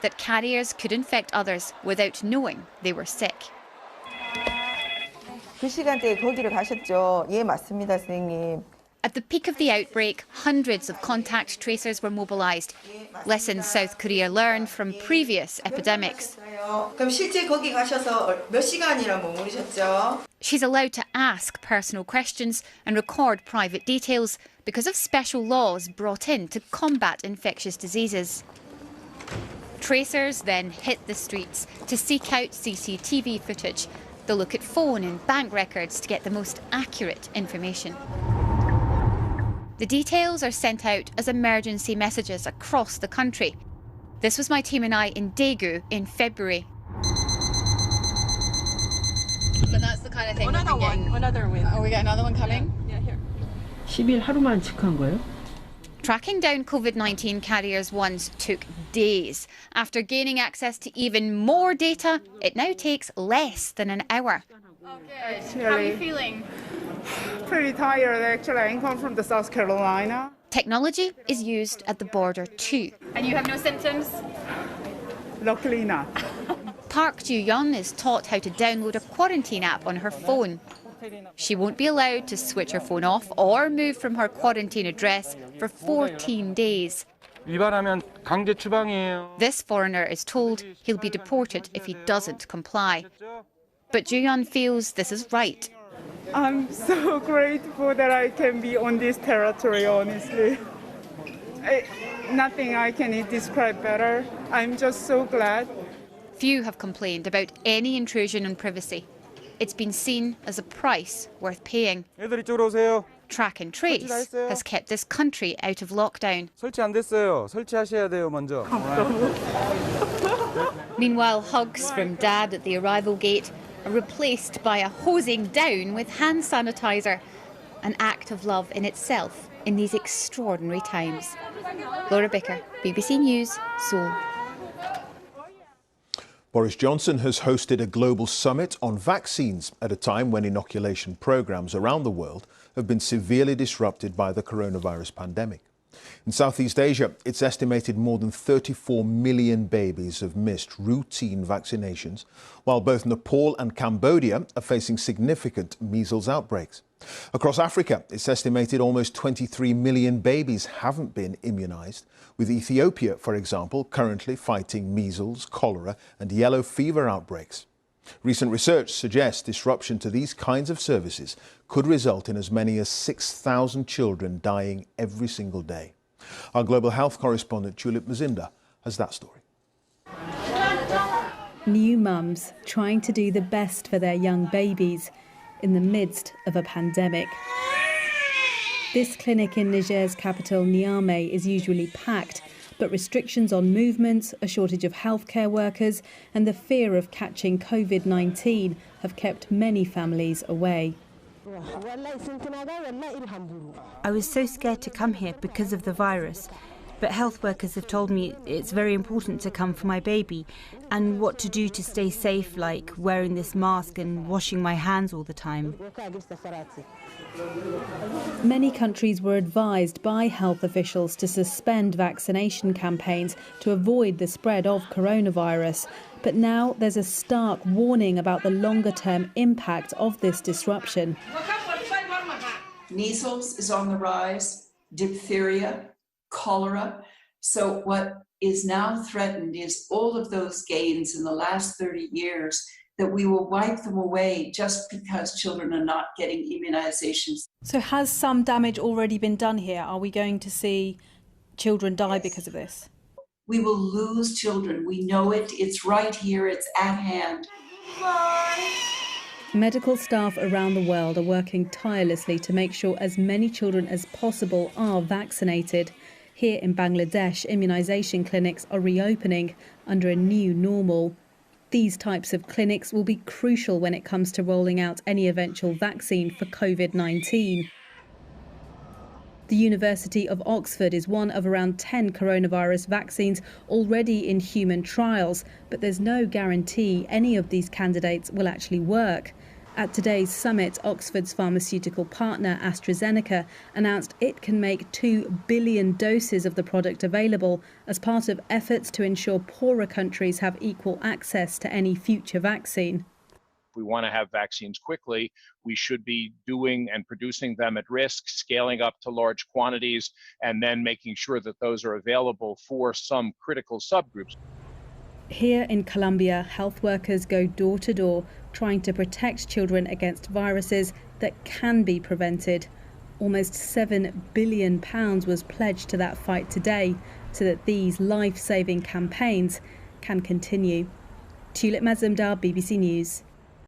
that carriers could infect others without knowing they were sick. 그 시간대에 거기를 가셨죠? 예, 맞습니다, 선생님. At the peak of the outbreak, hundreds of contact tracers were mobilised. Lessons South Korea learned from previous epidemics. 그럼 실제 거기 가셔서 몇 시간이나 머무르셨죠? She's allowed to ask personal questions and record private details because of special laws brought in to combat infectious diseases. Tracers then hit the streets to seek out CCTV footage. They'll look at phone and bank records to get the most accurate information. The details are sent out as emergency messages across the country. This was my team and I in Daegu in February. But that's the kind of thing we've been getting. Another win. Oh, we get another one coming? Yeah, here. 10일 하루만 체크한 거예요? Tracking down COVID-19 carriers once took days. After gaining access to even more data, it now takes less than an hour. Okay. How are you feeling? Pretty tired, actually. I come from the South Carolina. Technology is used at the border too. And you have no symptoms? Luckily not. Park Ju-yeon is taught how to download a quarantine app on her phone. She won't be allowed to switch her phone off or move from her quarantine address for 14 days. 위반하면 강제 추방이에요. This foreigner is told he'll be deported if he doesn't comply. But Ju-yeon feels this is right. I'm so grateful that I can be on this territory, honestly. Nothing I can describe better. I'm just so glad. Few have complained about any intrusion on privacy. It's been seen as a price worth paying. 애들 이쪽으로 오세요. Track and trace has kept this country out of lockdown. 설치 안 됐어요. 설치하셔야 돼요, 먼저. Meanwhile, hugs from Dad at the arrival gate are replaced by a hosing down with hand sanitizer, an act of love in itself in these extraordinary times. Laura Bicker, BBC News, Seoul. Boris Johnson has hosted a global summit on vaccines at a time when inoculation programmes around the world have been severely disrupted by the coronavirus pandemic. In Southeast Asia, it's estimated more than 34 million babies have missed routine vaccinations, while both Nepal and Cambodia are facing significant measles outbreaks. Across Africa, it's estimated almost 23 million babies haven't been immunised, with Ethiopia, for example, currently fighting measles, cholera and yellow fever outbreaks. Recent research suggests disruption to these kinds of services could result in as many as 6,000 children dying every single day. Our global health correspondent Julip Mazinda has that story. New mums trying to do the best for their young babies in the midst of a pandemic. This clinic in Niger's capital, Niamey, is usually packed, but restrictions on movement, a shortage of healthcare workers and the fear of catching COVID-19 have kept many families away. I was so scared to come here because of the virus, but health workers have told me it's very important to come for my baby and what to do to stay safe, like wearing this mask and washing my hands all the time. Many countries were advised by health officials to suspend vaccination campaigns to avoid the spread of coronavirus. But now there's a stark warning about the longer-term impact of this disruption. Measles is on the rise, diphtheria, cholera. So what is now threatened is all of those gains in the last 30 years, that we will wipe them away just because children are not getting immunizations. So has some damage already been done here? Are we going to see children die because of this? We will lose children. We know it. It's right here. It's at hand. Medical staff around the world are working tirelessly to make sure as many children as possible are vaccinated. Here in Bangladesh, immunisation clinics are reopening under a new normal. These types of clinics will be crucial when it comes to rolling out any eventual vaccine for COVID-19. The University of Oxford is one of around 10 coronavirus vaccines already in human trials, but there's no guarantee any of these candidates will actually work. At today's summit, Oxford's pharmaceutical partner AstraZeneca announced it can make 2 billion doses of the product available as part of efforts to ensure poorer countries have equal access to any future vaccine. If we want to have vaccines quickly, we should be doing and producing them at risk, scaling up to large quantities, and then making sure that those are available for some critical subgroups. Here in Colombia, health workers go door to door trying to protect children against viruses that can be prevented. Almost £7 billion was pledged to that fight today so that these life-saving campaigns can continue. Tulip Mazumdar, BBC News.